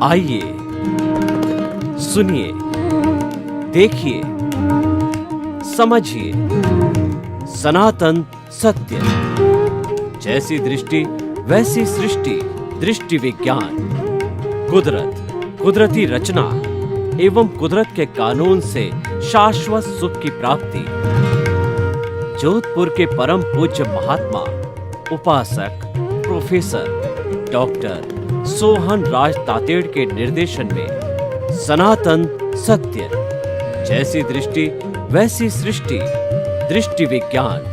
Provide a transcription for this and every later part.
आइए, सुनिए, देखिए, समझिए सनातन सत्य। जैसी दृष्टि वैसी सृष्टि, दृष्टि विज्ञान। कुदरत, कुदरती रचना एवं कुदरत के कानून से शाश्वत सुख की प्राप्ति। जोधपुर के परम पूज्य महात्मा उपासक प्रोफेसर डॉक्टर सोहन राज तातेड़ के निर्देशन में सनातन सत्य। जैसी दृष्टि वैसी सृष्टि, दृष्टि विज्ञान।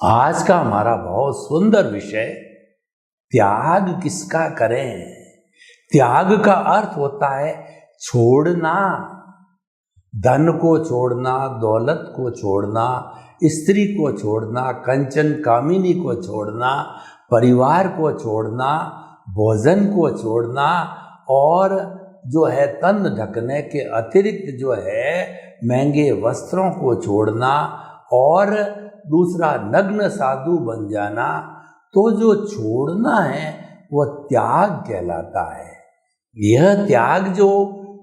आज का हमारा बहुत सुंदर विषय त्याग किसका करें। त्याग का अर्थ होता है छोड़ना, धन को छोड़ना, दौलत को छोड़ना, स्त्री को छोड़ना, कंचन कामिनी को छोड़ना, परिवार को छोड़ना, भोजन को छोड़ना और जो है तन ढकने के अतिरिक्त जो है महंगे वस्त्रों को छोड़ना और दूसरा नग्न साधु बन जाना। तो जो छोड़ना है वो त्याग कहलाता है। यह त्याग जो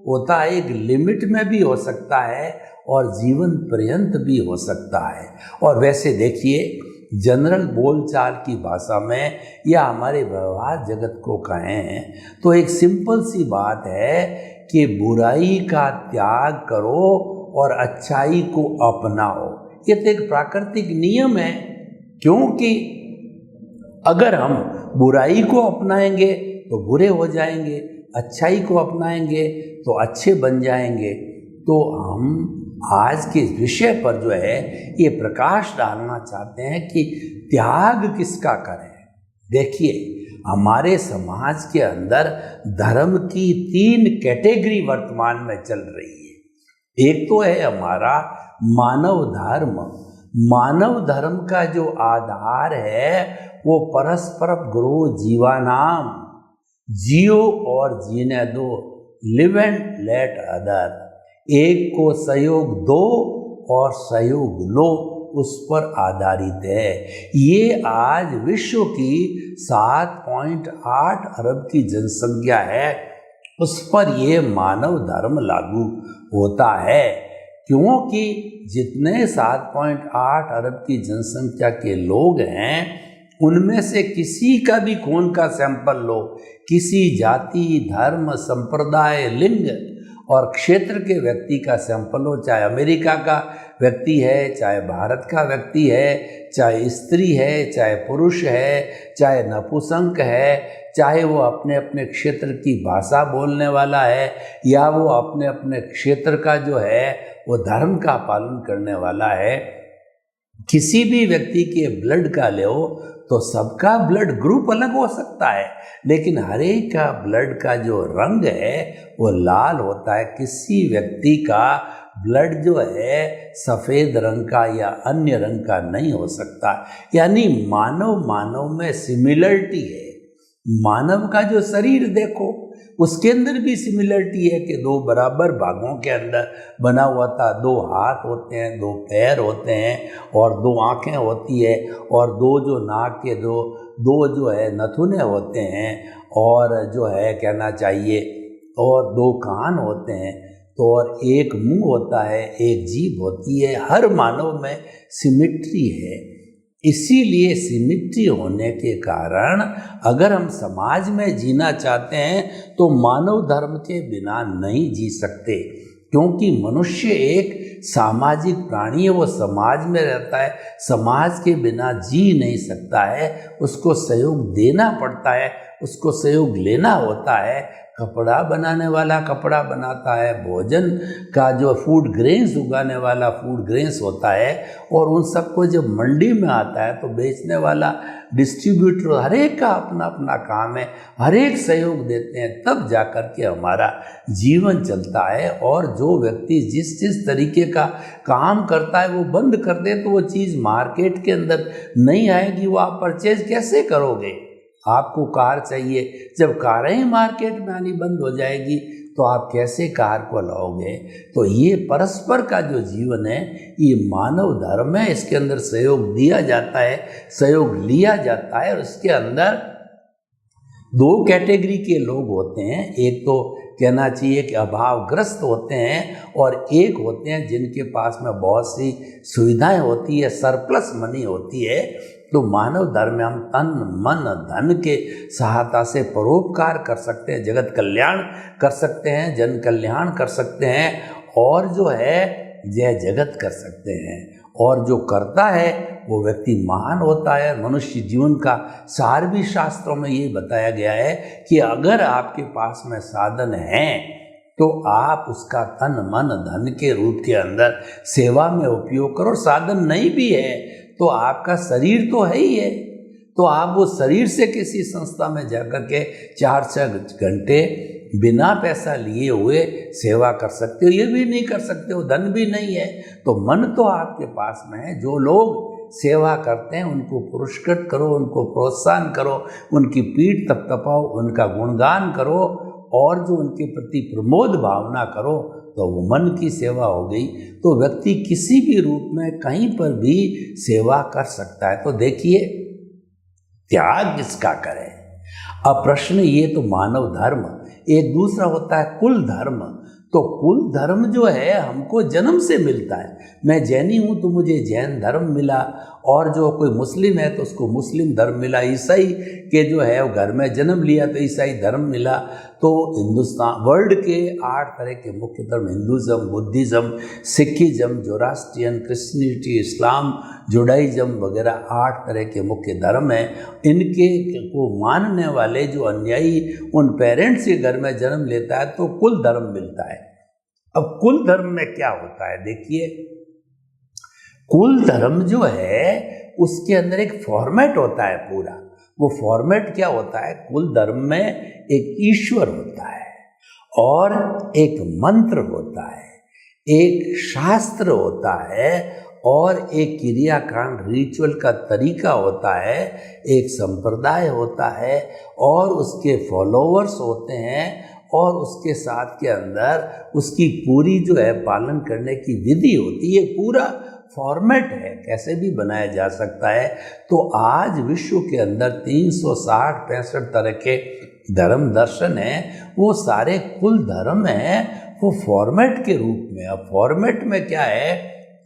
होता है एक लिमिट में भी हो सकता है और जीवन पर्यंत भी हो सकता है। और वैसे देखिए जनरल बोलचाल की भाषा में या हमारे व्यवहार जगत को कहें तो एक सिंपल सी बात है कि बुराई का त्याग करो और अच्छाई को अपनाओ। ये तो एक प्राकृतिक नियम है, क्योंकि अगर हम बुराई को अपनाएंगे तो बुरे हो जाएंगे, अच्छाई को अपनाएंगे तो अच्छे बन जाएंगे। तो हम आज के विषय पर जो है ये प्रकाश डालना चाहते हैं कि त्याग किसका करें। देखिए हमारे समाज के अंदर धर्म की 3 कैटेगरी वर्तमान में चल रही है। एक तो है हमारा मानव धर्म। मानव धर्म का जो आधार है वो परस्पर गुरु जीवानाम, जियो और जीने दो, लिव एंड लेट अदर। एक को सहयोग दो और सहयोग लो, उस पर आधारित है। ये आज विश्व की 7.8 अरब की जनसंख्या है, उस पर ये मानव धर्म लागू होता है। क्योंकि जितने 7.8 अरब की जनसंख्या के लोग हैं उनमें से किसी का भी खून का सैंपल लो, किसी जाति, धर्म, संप्रदाय, लिंग और क्षेत्र के व्यक्ति का सैंपल हो, चाहे अमेरिका का व्यक्ति है, चाहे भारत का व्यक्ति है, चाहे स्त्री है, चाहे पुरुष है, चाहे नपुंसक है, चाहे वो अपने अपने क्षेत्र की भाषा बोलने वाला है या वो अपने अपने क्षेत्र का जो है वो धर्म का पालन करने वाला है। किसी भी व्यक्ति के ब्लड का ले तो सबका ब्लड ग्रुप अलग हो सकता है, लेकिन हर एक का ब्लड का जो रंग है वो लाल होता है। किसी व्यक्ति का ब्लड जो है सफ़ेद रंग का या अन्य रंग का नहीं हो सकता। यानी मानव में सिमिलरिटी है। मानव का जो शरीर देखो उसके अंदर भी सिमिलरिटी है कि 2 बराबर भागों के अंदर बना हुआ था। 2 हाथ होते हैं, 2 पैर होते हैं और 2 आँखें होती है और 2 जो नाक के दो जो है नथुने होते हैं और जो है कहना चाहिए और 2 कान होते हैं तो और 1 मुंह होता है, 1 जीभ होती है। हर मानव में सिमिट्री है। इसीलिए सिमिट्री होने के कारण अगर हम समाज में जीना चाहते हैं तो मानव धर्म के बिना नहीं जी सकते, क्योंकि मनुष्य एक सामाजिक प्राणी है। वो समाज में रहता है, समाज के बिना जी नहीं सकता है। उसको सहयोग देना पड़ता है, उसको सहयोग लेना होता है। कपड़ा बनाने वाला कपड़ा बनाता है, भोजन का जो फूड ग्रेन्स उगाने वाला फूड ग्रेन्स होता है और उन सबको जब मंडी में आता है तो बेचने वाला डिस्ट्रीब्यूटर, हर एक का अपना अपना काम है। हर एक सहयोग देते हैं तब जाकर के हमारा जीवन चलता है। और जो व्यक्ति जिस जिस तरीके का काम करता है वो बंद कर दे तो वो चीज़ मार्केट के अंदर नहीं आएगी। वो आप परचेज कैसे करोगे? आपको कार चाहिए, जब कारें ही मार्केट में आनी बंद हो जाएगी तो आप कैसे कार को लाओगे। तो ये परस्पर का जो जीवन है ये मानव धर्म है, इसके अंदर सहयोग दिया जाता है, सहयोग लिया जाता है। और इसके अंदर दो कैटेगरी के लोग होते हैं, एक तो कहना चाहिए कि अभावग्रस्त होते हैं और एक होते हैं जिनके पास में बहुत सी सुविधाएं होती है, सरप्लस मनी होती है। तो मानव धर्म में हम तन मन धन के सहायता से परोपकार कर सकते हैं, जगत कल्याण कर सकते हैं, जन कल्याण कर सकते हैं और जो है जय जगत कर सकते हैं। और जो करता है वो व्यक्ति महान होता है। मनुष्य जीवन का सार भी शास्त्रों में ये बताया गया है कि अगर आपके पास में साधन है तो आप उसका तन मन धन के रूप के अंदर सेवा में उपयोग करो। साधन नहीं भी है तो आपका शरीर तो है ही है, तो आप वो शरीर से किसी संस्था में जाकर के 4-6 घंटे बिना पैसा लिए हुए सेवा कर सकते हो। ये भी नहीं कर सकते हो, धन भी नहीं है तो मन तो आपके पास में है। जो लोग सेवा करते हैं उनको पुरस्कृत करो, उनको प्रोत्साहन करो, उनकी पीठ थपथपाओ, उनका गुणगान करो और जो उनके प्रति प्रमोद भावना करो, तो वो मन की सेवा हो गई। तो व्यक्ति किसी भी रूप में कहीं पर भी सेवा कर सकता है। तो देखिए त्याग किसका करें। अब प्रश्न ये तो मानव धर्म, एक दूसरा होता है कुल धर्म। तो कुल धर्म जो है हमको जन्म से मिलता है। मैं जैनी हूँ तो मुझे जैन धर्म मिला, और जो कोई मुस्लिम है तो उसको मुस्लिम धर्म मिला, ईसाई के जो है वो घर में जन्म लिया तो ईसाई धर्म मिला। तो हिंदुस्तान वर्ल्ड के 8 तरह के मुख्य धर्म, Hinduism, Buddhism, Sikhism, Zoroastrian, Christianity, Islam, Judaism वगैरह 8 तरह के मुख्य धर्म हैं। इनके को मानने वाले जो अनुयायी उन पेरेंट्स के घर में जन्म लेता है तो कुल धर्म मिलता है। अब कुल धर्म में क्या होता है, देखिए कुल धर्म जो है उसके अंदर एक फॉर्मेट होता है पूरा। वो फॉर्मेट क्या होता है, कुल धर्म में एक ईश्वर होता है और एक मंत्र होता है, एक शास्त्र होता है और एक क्रियाकांड रिचुअल का तरीका होता है, एक संप्रदाय होता है और उसके फॉलोअर्स होते हैं और उसके साथ के अंदर उसकी पूरी जो है पालन करने की विधि होती है। पूरा फॉर्मेट है, कैसे भी बनाया जा सकता है। तो आज विश्व के अंदर 360-65 तरह के धर्म दर्शन हैं, वो सारे कुल धर्म हैं, वो फॉर्मेट के रूप में। अब फॉर्मेट में क्या है,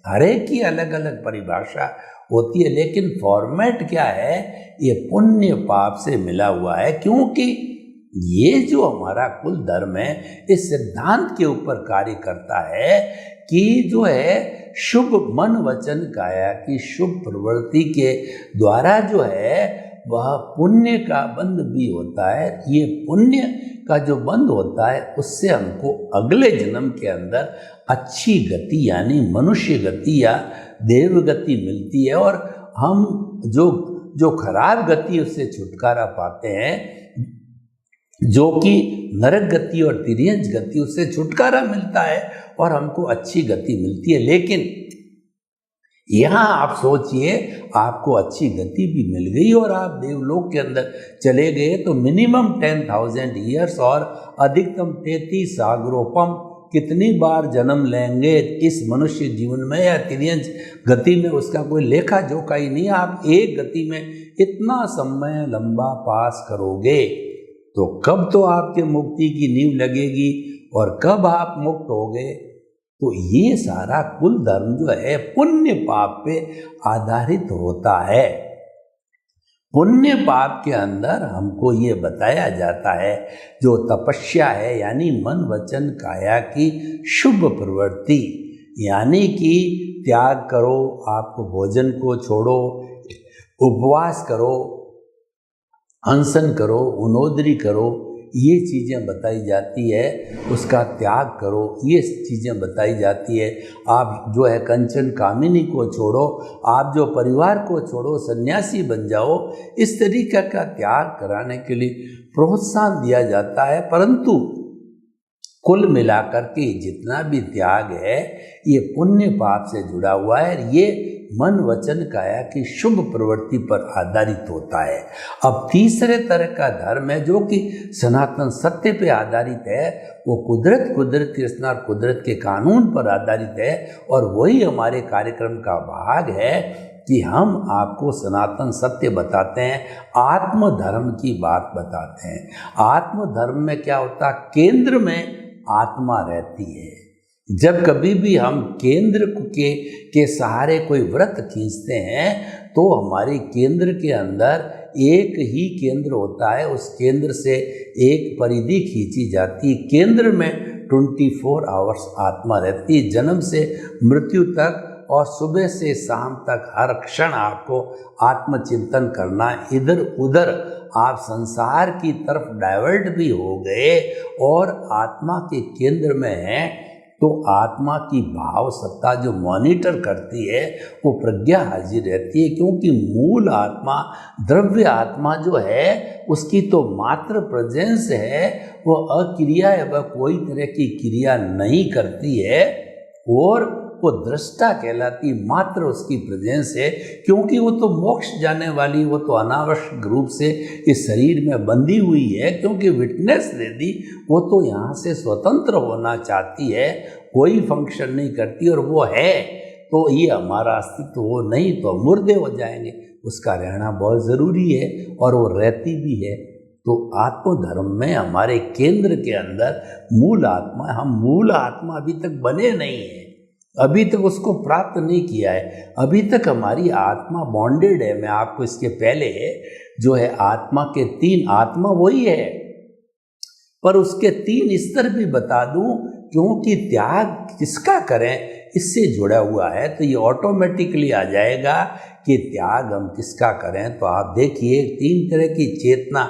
हर एक की अलग अलग परिभाषा होती है, लेकिन फॉर्मेट क्या है, ये पुण्य पाप से मिला हुआ है। क्योंकि ये जो हमारा कुल धर्म है इस सिद्धांत के ऊपर कार्य करता है कि जो है शुभ मन वचन काया की शुभ प्रवृत्ति के द्वारा जो है वह पुण्य का बंध भी होता है। ये पुण्य का जो बंध होता है उससे हमको अगले जन्म के अंदर अच्छी गति यानी मनुष्य गति या देव गति मिलती है और हम जो खराब गति उससे छुटकारा पाते हैं, जो कि नरक गति और तिर्यंच गति, उससे छुटकारा मिलता है और हमको अच्छी गति मिलती है। लेकिन यहाँ आप सोचिए आपको अच्छी गति भी मिल गई और आप देवलोक के अंदर चले गए तो मिनिमम 10,000 ईयर्स और अधिकतम 33 सागरोपम कितनी बार जन्म लेंगे इस मनुष्य जीवन में या तिर्यंच गति में, उसका कोई लेखा जोखा ही नहीं। आप एक गति में इतना समय लंबा पास करोगे तो कब तो आपके मुक्ति की नींव लगेगी और कब आप मुक्त होगे। तो ये सारा कुल धर्म जो है पुण्य पाप पे आधारित होता है। पुण्य पाप के अंदर हमको ये बताया जाता है जो तपस्या है यानी मन वचन काया की शुभ प्रवृत्ति, यानी कि त्याग करो, आपको भोजन को छोड़ो, उपवास करो, अनशन करो, उनोदरी करो, ये चीज़ें बताई जाती है। उसका त्याग करो, ये चीज़ें बताई जाती है। आप जो है कंचन कामिनी को छोड़ो, आप जो परिवार को छोड़ो, सन्यासी बन जाओ, इस तरीके का त्याग कराने के लिए प्रोत्साहन दिया जाता है। परंतु कुल मिलाकर के जितना भी त्याग है ये पुण्य पाप से जुड़ा हुआ है। ये मन वचन काया की शुभ प्रवृत्ति पर आधारित होता है। अब तीसरे तरह का धर्म है जो कि सनातन सत्य पे आधारित है, वो कुदरती रचना और कुदरत के कानून पर आधारित है। और वही हमारे कार्यक्रम का भाग है कि हम आपको सनातन सत्य बताते हैं, आत्म धर्म की बात बताते हैं। आत्म धर्म में क्या होता है, केंद्र में आत्मा रहती है। जब कभी भी हम केंद्र के सहारे कोई व्रत खींचते हैं तो हमारे केंद्र के अंदर एक ही केंद्र होता है, उस केंद्र से एक परिधि खींची जाती है। केंद्र में 24 आवर्स आत्मा रहती है, जन्म से मृत्यु तक और सुबह से शाम तक हर क्षण आपको आत्मचिंतन करना। इधर उधर आप संसार की तरफ डाइवर्ट भी हो गए और आत्मा के केंद्र में हैं तो आत्मा की भाव सत्ता जो मॉनिटर करती है वो प्रज्ञा हाजिर रहती है। क्योंकि मूल आत्मा, द्रव्य आत्मा जो है उसकी तो मात्र प्रेजेंस है, वो अक्रिया है, वह कोई तरह की क्रिया नहीं करती है और वो दृष्टा कहलाती, मात्र उसकी प्रेजेंस है। क्योंकि वो तो मोक्ष जाने वाली, वो तो अनावश्यक रूप से इस शरीर में बंधी हुई है। क्योंकि विटनेस दे दी, वो तो यहाँ से स्वतंत्र होना चाहती है, कोई फंक्शन नहीं करती और वो है तो ये हमारा अस्तित्व, वो नहीं तो मुर्दे हो जाएंगे। उसका रहना बहुत ज़रूरी है और वो रहती भी है। तो आत्मधर्म में हमारे केंद्र के अंदर मूल आत्मा, हम मूल आत्मा अभी तक बने नहीं हैं, अभी तक उसको प्राप्त नहीं किया है। अभी तक हमारी आत्मा बॉन्डेड है। मैं आपको इसके पहले जो है आत्मा के 3, आत्मा वही है पर उसके 3 स्तर भी बता दूं, क्योंकि त्याग किसका करें इससे जुड़ा हुआ है। तो ये ऑटोमेटिकली आ जाएगा कि त्याग हम किसका करें। तो आप देखिए 3 तरह की चेतना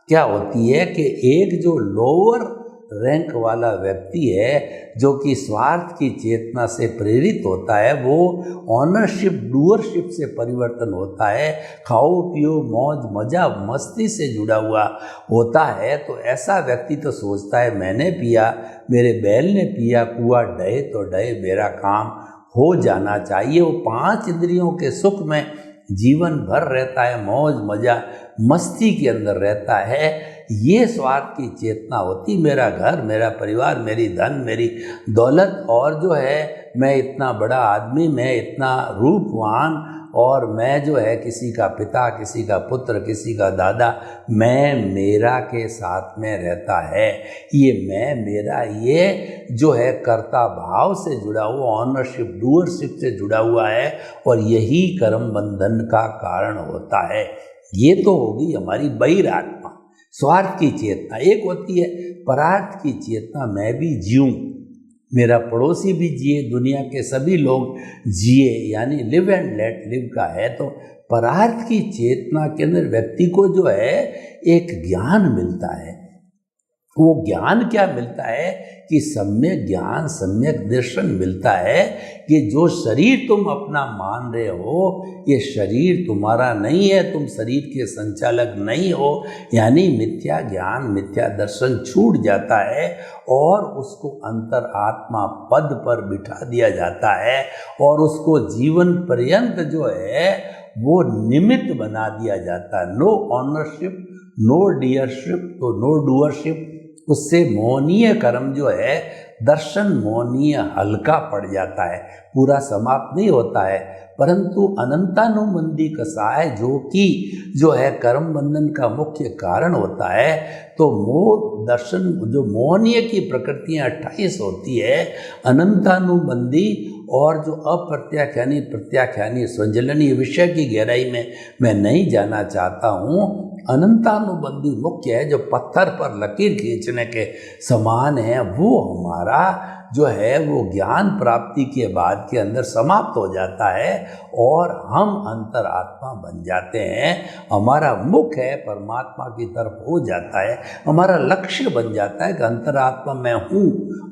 क्या होती है कि एक जो लोअर रैंक वाला व्यक्ति है जो कि स्वार्थ की चेतना से प्रेरित होता है, वो ऑनरशिप डूअरशिप से परिवर्तन होता है, खाओ पियो मौज मजा मस्ती से जुड़ा हुआ होता है। तो ऐसा व्यक्ति तो सोचता है मैंने पिया, मेरे बैल ने पिया, कुआं डहे तो डहे, मेरा काम हो जाना चाहिए। वो 5 इंद्रियों के सुख में जीवन भर रहता है, मौज मजा मस्ती के अंदर रहता है। ये स्वार्थ की चेतना होती, मेरा घर, मेरा परिवार, मेरी धन, मेरी दौलत और जो है मैं इतना बड़ा आदमी, मैं इतना रूपवान और मैं जो है किसी का पिता, किसी का पुत्र, किसी का दादा, मैं मेरा के साथ में रहता है। ये मैं मेरा ये जो है कर्ता भाव से जुड़ा हुआ, ऑनरशिप डूअरशिप से जुड़ा हुआ है और यही कर्म बंधन का कारण होता है। ये तो होगी हमारी बहिरात्मा, स्वार्थ की चेतना। एक होती है परार्थ की चेतना, मैं भी जीऊँ, मेरा पड़ोसी भी जिए, दुनिया के सभी लोग जिए, यानी लिव एंड लेट लिव का है। तो परार्थ की चेतना के अंदर व्यक्ति को जो है एक ज्ञान मिलता है। वो ज्ञान क्या मिलता है कि सम्यक ज्ञान, सम्यक दर्शन मिलता है कि जो शरीर तुम अपना मान रहे हो ये शरीर तुम्हारा नहीं है, तुम शरीर के संचालक नहीं हो। यानी मिथ्या ज्ञान, मिथ्या दर्शन छूट जाता है और उसको अंतरात्मा पद पर बिठा दिया जाता है और उसको जीवन पर्यंत जो है वो निमित्त बना दिया जाता है। नो ऑनरशिप, नो डियरशिप, तो नो डूअरशिप। उससे मोहनीय कर्म जो है, दर्शन मोहनीय हल्का पड़ जाता है, पूरा समाप्त नहीं होता है, परंतु अनंतानुबंधी कसाय जो कि जो है कर्म बंधन का मुख्य कारण होता है। तो मोह दर्शन जो मोहनीय की प्रकृतियाँ 28 होती है, अनंतानुबंधी और जो अप्रत्याख्यानी प्रत्याख्यानी संजलनीय विषय की गहराई में मैं नहीं जाना चाहता हूँ। अनंतानुबंधी मुख्य है, जो पत्थर पर लकीर खींचने के समान है, वो हमारा जो है वो ज्ञान प्राप्ति के बाद के अंदर समाप्त हो जाता है और हम अंतरात्मा बन जाते हैं। हमारा मुख है परमात्मा की तरफ हो जाता है, हमारा लक्ष्य बन जाता है कि अंतरात्मा मैं हूँ,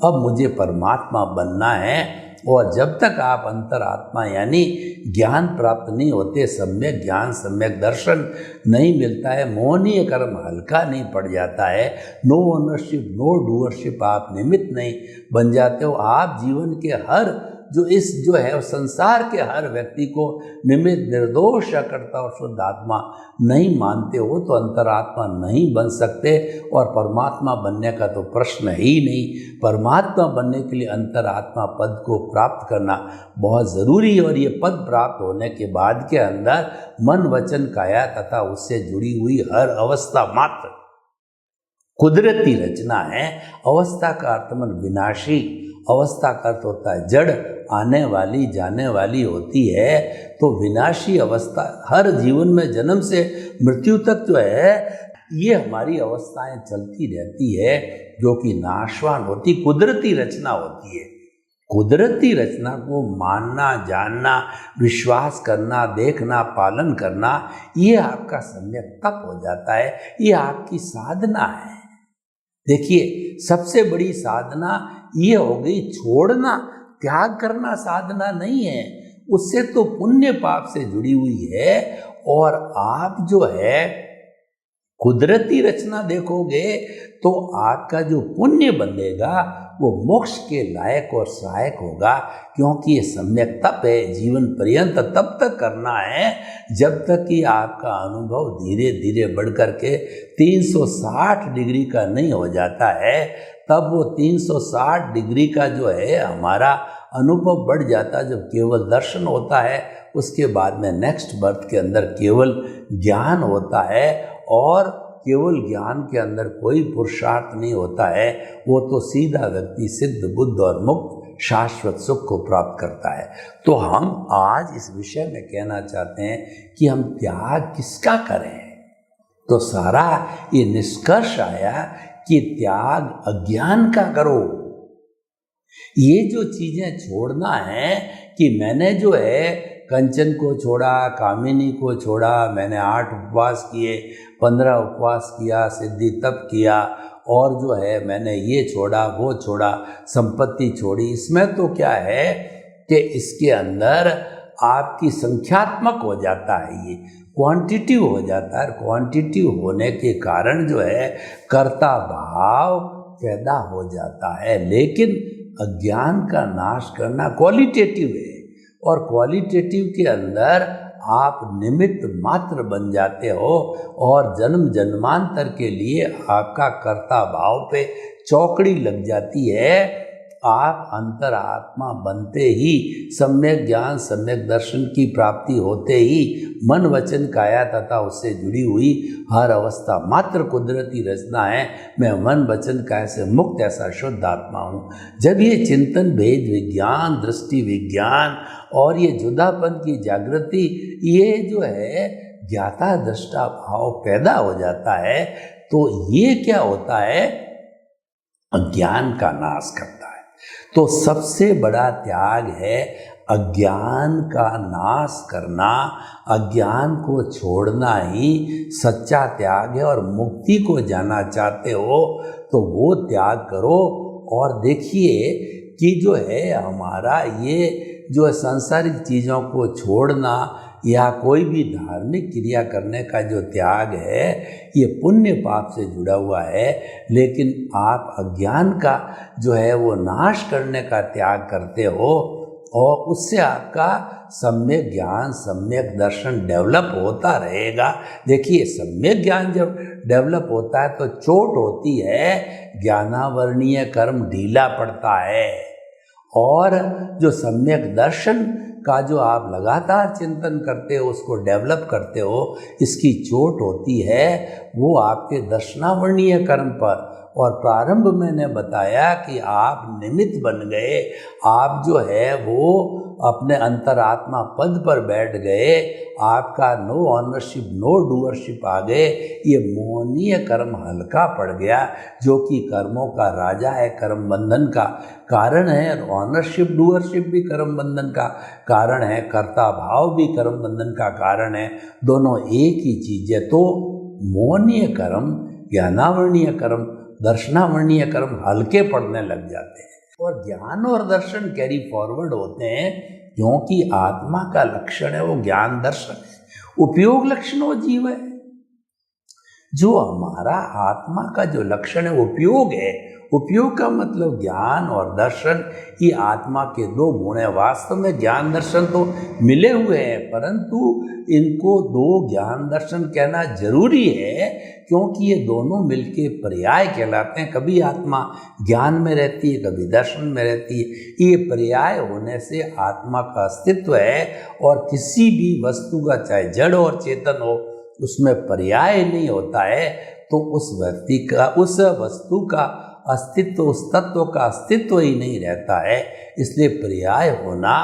अब मुझे परमात्मा बनना है। और जब तक आप अंतरात्मा यानी ज्ञान प्राप्त नहीं होते, सम्यक ज्ञान सम्यक दर्शन नहीं मिलता है, मोहनीय कर्म हल्का नहीं पड़ जाता है, नो ओनरशिप नो डूअरशिप, आप निमित्त नहीं बन जाते हो, आप जीवन के हर जो है संसार के हर व्यक्ति को निमित्त निर्दोष करता और शुद्ध आत्मा नहीं मानते हो, तो अंतरात्मा नहीं बन सकते और परमात्मा बनने का तो प्रश्न ही नहीं। परमात्मा बनने के लिए अंतरात्मा पद को प्राप्त करना बहुत ज़रूरी है, और ये पद प्राप्त होने के बाद के अंदर मन वचन काया तथा उससे जुड़ी हुई हर अवस्था मात्र कुदरती रचना है। अवस्था का अर्थ मन विनाशी, अवस्था का अर्थ होता है जड़, आने वाली जाने वाली होती है, तो विनाशी अवस्था हर जीवन में जन्म से मृत्यु तक जो है ये हमारी अवस्थाएं चलती रहती है, जो कि नाशवान होती कुदरती रचना होती है। कुदरती रचना को मानना, जानना, विश्वास करना, देखना, पालन करना, ये आपका सम्यक तप हो जाता है, ये आपकी साधना है। देखिए, सबसे बड़ी साधना ये हो गई छोड़ना, त्याग करना साधना नहीं है, उससे तो पुण्य पाप से जुड़ी हुई है। और आप जो है कुदरती रचना देखोगे तो आपका जो पुण्य बनेगा वो मोक्ष के लायक और सहायक होगा, क्योंकि ये सम्यक तप है, जीवन पर्यंत तब तक करना है जब तक कि आपका अनुभव धीरे धीरे बढ़ कर के 360 डिग्री का नहीं हो जाता है। तब वो 360 डिग्री का जो है हमारा अनुभव बढ़ जाता है, जब केवल दर्शन होता है, उसके बाद में नेक्स्ट बर्थ के अंदर केवल ज्ञान होता है, और केवल ज्ञान के अंदर कोई पुरुषार्थ नहीं होता है, वो तो सीधा व्यक्ति सिद्ध बुद्ध और मुक्त शाश्वत सुख को प्राप्त करता है। तो हम आज इस विषय में कहना चाहते हैं कि हम त्याग किसका करें, तो सारा ये निष्कर्ष आया कि त्याग अज्ञान का करो। ये जो चीजें छोड़ना है कि मैंने जो है कंचन को छोड़ा, कामिनी को छोड़ा, मैंने 8 उपवास किए, 15 उपवास किया, सिद्धि तप किया, और जो है मैंने ये छोड़ा वो छोड़ा, संपत्ति छोड़ी, इसमें तो क्या है कि इसके अंदर आपकी संख्यात्मक हो जाता है, ये क्वांटिटिव हो जाता है। क्वांटिटिव होने के कारण जो है कर्ता भाव पैदा हो जाता है, लेकिन अज्ञान का नाश करना क्वालिटेटिव है, और क्वालिटेटिव के अंदर आप निमित्त मात्र बन जाते हो, और जन्म जन्मांतर के लिए आपका कर्ता भाव पे चौकड़ी लग जाती है। आप अंतरात्मा बनते ही, सम्यक ज्ञान सम्यक दर्शन की प्राप्ति होते ही मन वचन काया तथा उससे जुड़ी हुई हर अवस्था मात्र कुदरती रचना है। मैं मन वचन काया से मुक्त ऐसा शुद्ध आत्मा हूँ। जब ये चिंतन भेद विज्ञान, दृष्टि विज्ञान और ये जुदापन की जागृति, ये जो है ज्ञाता दृष्टा भाव पैदा हो जाता है, तो ये क्या होता है, अज्ञान का नाश करता है। तो सबसे बड़ा त्याग है अज्ञान का नाश करना, अज्ञान को छोड़ना ही सच्चा त्याग है। और मुक्ति को जाना चाहते हो तो वो त्याग करो। और देखिए कि जो है हमारा ये जो सांसारिक चीज़ों को छोड़ना या कोई भी धार्मिक क्रिया करने का जो त्याग है, ये पुण्य पाप से जुड़ा हुआ है, लेकिन आप अज्ञान का जो है वो नाश करने का त्याग करते हो, और उससे आपका सम्यक ज्ञान सम्यक दर्शन डेवलप होता रहेगा। देखिए, सम्यक ज्ञान जब डेवलप होता है तो चोट होती है, ज्ञानावरणीय कर्म ढीला पड़ता है, और जो सम्यक दर्शन का जो आप लगातार चिंतन करते हो, उसको डेवलप करते हो, इसकी चोट होती है वो आपके दर्शनावरणीय कर्म पर। और प्रारंभ मैंने बताया कि आप निमित्त बन गए, आप जो है वो अपने अंतरात्मा पद पर बैठ गए, आपका नो ऑनरशिप नो डूअरशिप आ गए, ये मोहनीय कर्म हल्का पड़ गया, जो कि कर्मों का राजा है, कर्म बंधन का कारण है। और ऑनरशिप डूअरशिप भी कर्म बंधन का कारण है, कर्ता भाव भी कर्म बंधन का कारण है, दोनों एक ही चीज़ है। तो मोहनीय कर्म, ज्ञानावरणीय कर्म, दर्शनावरणीय कर्म हल्के पड़ने लग जाते हैं। और ज्ञान और दर्शन कैरी फॉरवर्ड होते हैं, क्योंकि आत्मा का लक्षण है वो ज्ञान दर्शन है, उपयोग लक्षण वो जीव है। जो हमारा आत्मा का जो लक्षण है उपयोग है, उपयोग का मतलब ज्ञान और दर्शन, ये आत्मा के दो गुण हैं। वास्तव में ज्ञान दर्शन तो मिले हुए हैं, परंतु इनको दो ज्ञान दर्शन कहना जरूरी है, क्योंकि ये दोनों मिलके पर्याय कहलाते हैं। कभी आत्मा ज्ञान में रहती है, कभी दर्शन में रहती है। ये पर्याय होने से आत्मा का अस्तित्व है, और किसी भी वस्तु का, चाहे जड़ और चेतन हो, उसमें पर्याय नहीं होता है तो उस व्यक्ति का, उस वस्तु का अस्तित्व, उस तत्व का अस्तित्व ही नहीं रहता है। इसलिए पर्याय होना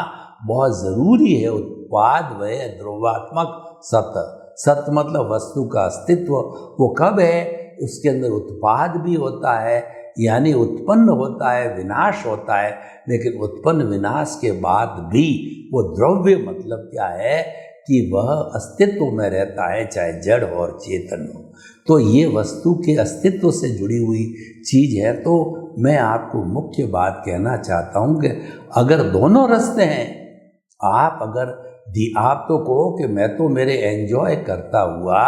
बहुत ज़रूरी है। उत्पाद व ध्रुवात्मक सत्य, सत्य मतलब वस्तु का अस्तित्व, वो कब है? उसके अंदर उत्पाद भी होता है, यानी उत्पन्न होता है, विनाश होता है, लेकिन उत्पन्न विनाश के बाद भी वो द्रव्य मतलब क्या है कि वह अस्तित्व में रहता है, चाहे जड़ और चेतन हो। तो ये वस्तु के अस्तित्व से जुड़ी हुई चीज़ है। तो मैं आपको मुख्य बात कहना चाहता हूँ कि अगर दोनों रास्ते हैं, आप तो कहो कि मैं तो मेरे एंजॉय करता हुआ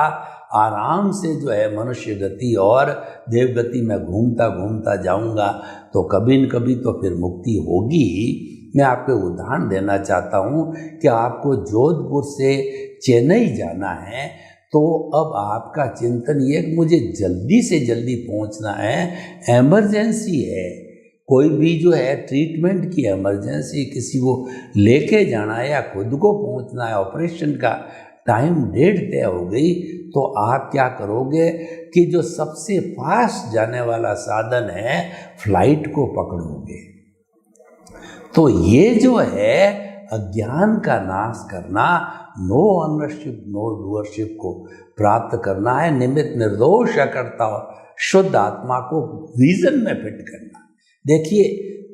आराम से जो है मनुष्य गति और देवगति में घूमता घूमता जाऊंगा, तो कभी न कभी तो फिर मुक्ति होगी। मैं आपको उदाहरण देना चाहता हूँ कि आपको जोधपुर से चेन्नई जाना है, तो अब आपका चिंतन ये कि मुझे जल्दी से जल्दी पहुँचना है, एमरजेंसी है, कोई भी जो है ट्रीटमेंट की इमरजेंसी, किसी को लेके जाना है या खुद को पहुंचना है, ऑपरेशन का टाइम डेट तय हो गई, तो आप क्या करोगे कि जो सबसे फास्ट जाने वाला साधन है फ्लाइट को पकड़ोगे। तो ये जो है अज्ञान का नाश करना, नो ऑनरशिप नो डूअरशिप को प्राप्त करना है, निमित्त निर्दोष अकर्ता शुद्ध आत्मा को विजन में फिट करना। देखिए,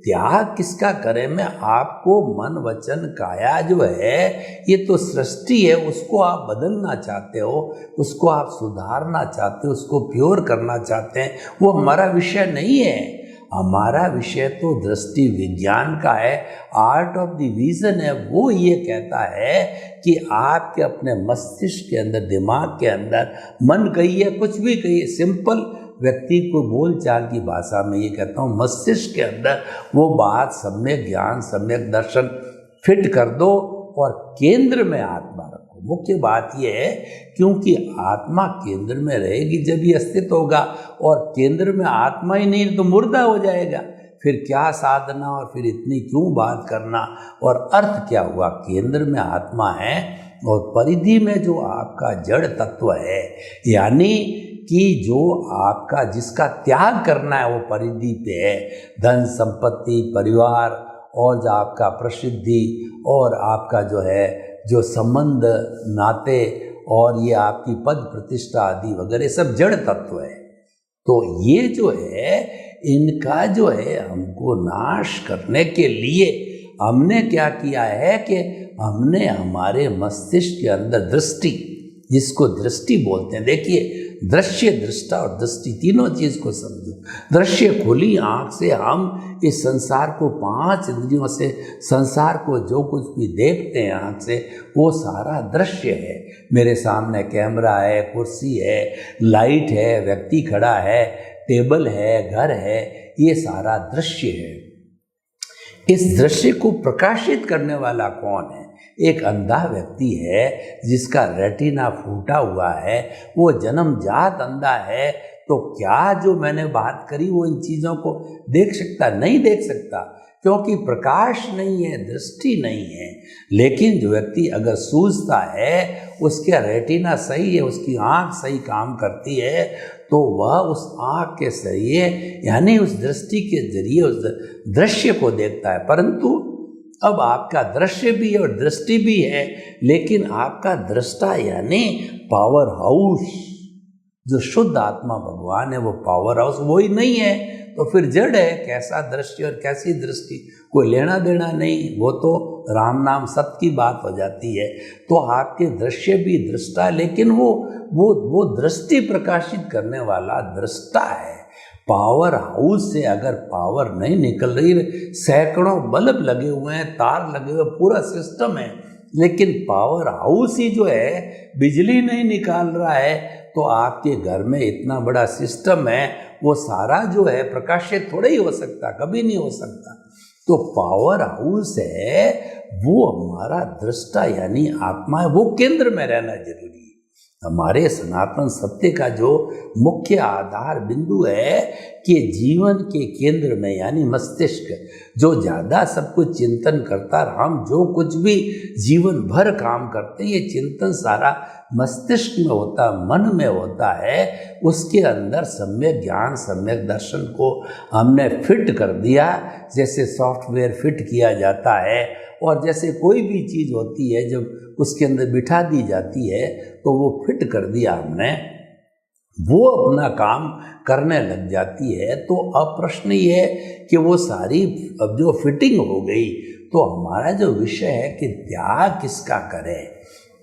त्याग किसका करें? मैं आपको मन वचन काया जो है ये तो सृष्टि है, उसको आप बदलना चाहते हो, उसको आप सुधारना चाहते हो, उसको प्योर करना चाहते हैं, वो हमारा विषय नहीं है। हमारा विषय तो दृष्टि विज्ञान का है, आर्ट ऑफ द विजन है। वो ये कहता है कि आपके अपने मस्तिष्क के अंदर, दिमाग के अंदर, मन कहिए कुछ भी कहिए, सिंपल व्यक्ति को बोलचाल की भाषा में ये कहता हूँ, मस्तिष्क के अंदर वो बात सम्यक ज्ञान, सम्यक दर्शन फिट कर दो और केंद्र में आत्मा रखो। मुख्य बात ये है, क्योंकि आत्मा केंद्र में रहेगी जब ये अस्तित्व होगा, और केंद्र में आत्मा ही नहीं तो मुर्दा हो जाएगा। फिर क्या साधना और फिर इतनी क्यों बात करना, और अर्थ क्या हुआ? केंद्र में आत्मा है और परिधि में जो आपका जड़ तत्व है, यानी कि जो आपका जिसका त्याग करना है वो परिधि पे है। धन संपत्ति, परिवार और जो आपका प्रसिद्धि और आपका जो है जो संबंध नाते और ये आपकी पद प्रतिष्ठा आदि वगैरह सब जड़ तत्व है। तो ये जो है इनका जो है हमको नाश करने के लिए हमने क्या किया है कि हमने हमारे मस्तिष्क के अंदर दृष्टि, जिसको दृष्टि बोलते हैं, देखिए दृश्य, दृष्टा और दृष्टि तीनों चीज को समझो। दृश्य खुली आंख से हम इस संसार को, 5 इंद्रियों से संसार को जो कुछ भी देखते हैं आंख से, वो सारा दृश्य है। मेरे सामने कैमरा है, कुर्सी है, लाइट है, व्यक्ति खड़ा है, टेबल है, घर है, ये सारा दृश्य है। इस दृश्य को प्रकाशित करने वाला कौन है? एक अंधा व्यक्ति है जिसका रेटिना फूटा हुआ है, वो जन्मजात अंधा है, तो क्या जो मैंने बात करी वो इन चीज़ों को देख सकता? नहीं देख सकता, क्योंकि प्रकाश नहीं है, दृष्टि नहीं है। लेकिन जो व्यक्ति अगर सूझता है, उसका रेटिना सही है, उसकी आँख सही काम करती है, तो वह उस आँख के जरिए, यानी उस दृष्टि के जरिए उस दृश्य को देखता है। परंतु अब आपका दृश्य भी है और दृष्टि भी है, लेकिन आपका दृष्टा यानी पावर हाउस, जो शुद्ध आत्मा भगवान है, वो पावर हाउस वही नहीं है, तो फिर जड़ है। कैसा दृश्य और कैसी दृष्टि, कोई लेना देना नहीं, वो तो राम नाम सत्य की बात हो जाती है। तो आपके दृश्य भी दृष्टा, लेकिन वो दृष्टि प्रकाशित करने वाला दृष्टा है। पावर हाउस से अगर पावर नहीं निकल रही, सैकड़ों बल्ब लगे हुए हैं, तार लगे हुए, पूरा सिस्टम है, लेकिन पावर हाउस ही जो है बिजली नहीं निकाल रहा है, तो आपके घर में इतना बड़ा सिस्टम है, वो सारा जो है प्रकाशित थोड़ा ही हो सकता, कभी नहीं हो सकता। तो पावर हाउस है वो हमारा दृष्टा यानी आत्मा है, वो केंद्र में रहना जरूरी है। हमारे सनातन सत्य का जो मुख्य आधार बिंदु है कि जीवन के केंद्र में यानी मस्तिष्क जो ज़्यादा सब कुछ चिंतन करता, हम जो कुछ भी जीवन भर काम करते हैं, ये चिंतन सारा मस्तिष्क में होता, मन में होता है, उसके अंदर सम्यक ज्ञान, सम्यक दर्शन को हमने फिट कर दिया, जैसे सॉफ्टवेयर फिट किया जाता है। और जैसे कोई भी चीज़ होती है जब उसके अंदर बिठा दी जाती है तो वो फिट कर दिया हमने, वो अपना काम करने लग जाती है। तो अब प्रश्न ये है कि वो सारी अब जो फिटिंग हो गई, तो हमारा जो विषय है कि त्याग किसका करें,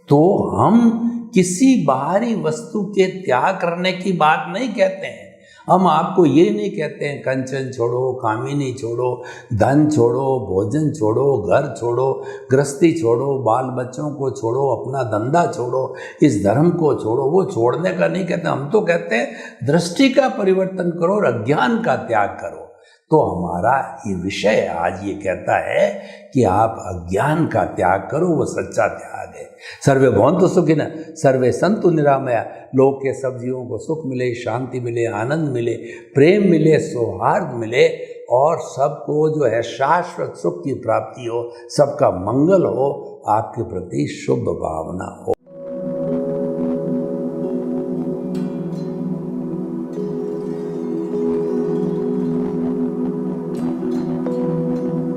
तो हम किसी बाहरी वस्तु के त्याग करने की बात नहीं कहते हैं। हम आपको ये नहीं कहते हैं कंचन छोड़ो, कामिनी छोड़ो, धन छोड़ो, भोजन छोड़ो, घर छोड़ो, गृहस्थी छोड़ो, बाल बच्चों को छोड़ो, अपना धंधा छोड़ो, इस धर्म को छोड़ो, वो छोड़ने का नहीं कहते। हम तो कहते हैं दृष्टि का परिवर्तन करो और अज्ञान का त्याग करो। तो हमारा ये विषय आज ये कहता है कि आप अज्ञान का त्याग करो, वो सच्चा त्याग है। सर्वे भवन्तु सुखिनः, सर्वे सन्तु निरामया, लोक के सब जीवों को सुख मिले, शांति मिले, आनंद मिले, प्रेम मिले, सौहार्द मिले और सबको जो है शाश्वत सुख की प्राप्ति हो, सबका मंगल हो, आपके प्रति शुभ भावना हो।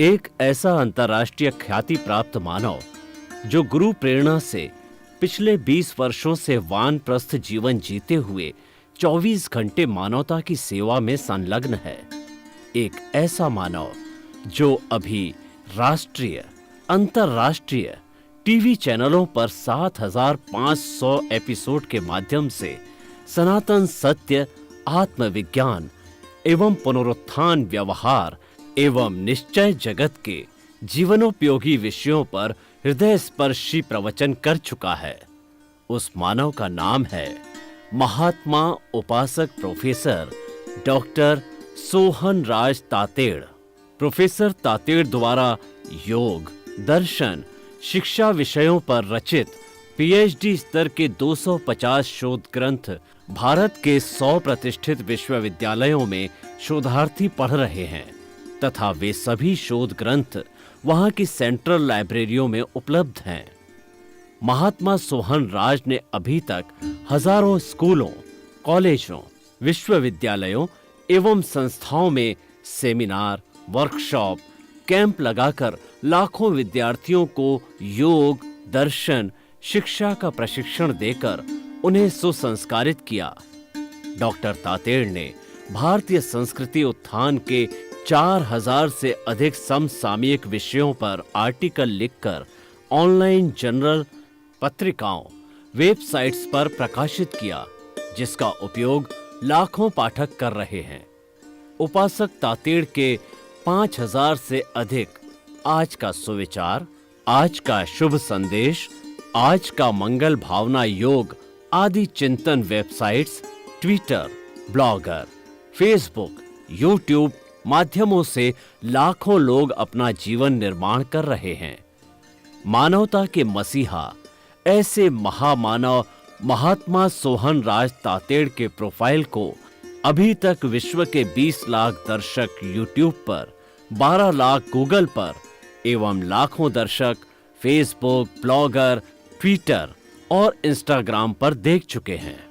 एक ऐसा अंतर्राष्ट्रीय ख्याति प्राप्त मानव जो गुरु प्रेरणा से पिछले 20 वर्षों से वानप्रस्थ जीवन जीते हुए 24 घंटे मानवता की सेवा में संलग्न है। एक ऐसा मानव जो अभी राष्ट्रीय, अंतर्राष्ट्रीय टीवी चैनलों पर 7,500 एपिसोड के माध्यम से सनातन सत्य, आत्मविज्ञान एवं पुनरुत्थान, व्यवहार एवं निश्चय जगत के जीवनोपयोगी विषयों पर हृदय स्पर्शी प्रवचन कर चुका है। उस मानव का नाम है महात्मा उपासक प्रोफेसर डॉक्टर सोहन राज तातेड़। प्रोफेसर तातेड़ द्वारा योग, दर्शन, शिक्षा विषयों पर रचित पीएचडी स्तर के 250 शोध ग्रंथ भारत के 100 प्रतिष्ठित विश्वविद्यालयों में शोधार्थी पढ़ रहे हैं तथा वे सभी शोध ग्रंथ वहां की सेंट्रल लाइब्रेरियों में उपलब्ध हैं। महात्मा सोहन राज ने अभी तक हजारों स्कूलों, कॉलेजों, विश्वविद्यालयों एवं संस्थाओं में सेमिनार, वर्कशॉप, कैंप लगाकर लाखों विद्यार्थियों को योग, दर्शन, शिक्षा का प्रशिक्षण देकर उन्हें सुसंस्कारित किया। डॉक्टर तातेड़ ने भारतीय संस्कृति उत्थान के 4000 से अधिक समसामयिक विषयों पर आर्टिकल लिखकर ऑनलाइन जर्नल, पत्रिकाओं, वेबसाइट्स पर प्रकाशित किया, जिसका उपयोग लाखों पाठक कर रहे हैं। उपासक तातेड़ के 5000 से अधिक आज का सुविचार, आज का शुभ संदेश, आज का मंगल भावना योग आदि चिंतन websites, Twitter, blogger, Facebook, YouTube माध्यमों से लाखों लोग अपना जीवन निर्माण कर रहे हैं। मानवता के मसीहा ऐसे महामानव महात्मा सोहन राज तातेड़ के प्रोफाइल को अभी तक विश्व के 20 लाख दर्शक यूट्यूब पर, 12 लाख गूगल पर एवं लाखों दर्शक फेसबुक, ब्लॉगर, ट्विटर और इंस्टाग्राम पर देख चुके हैं।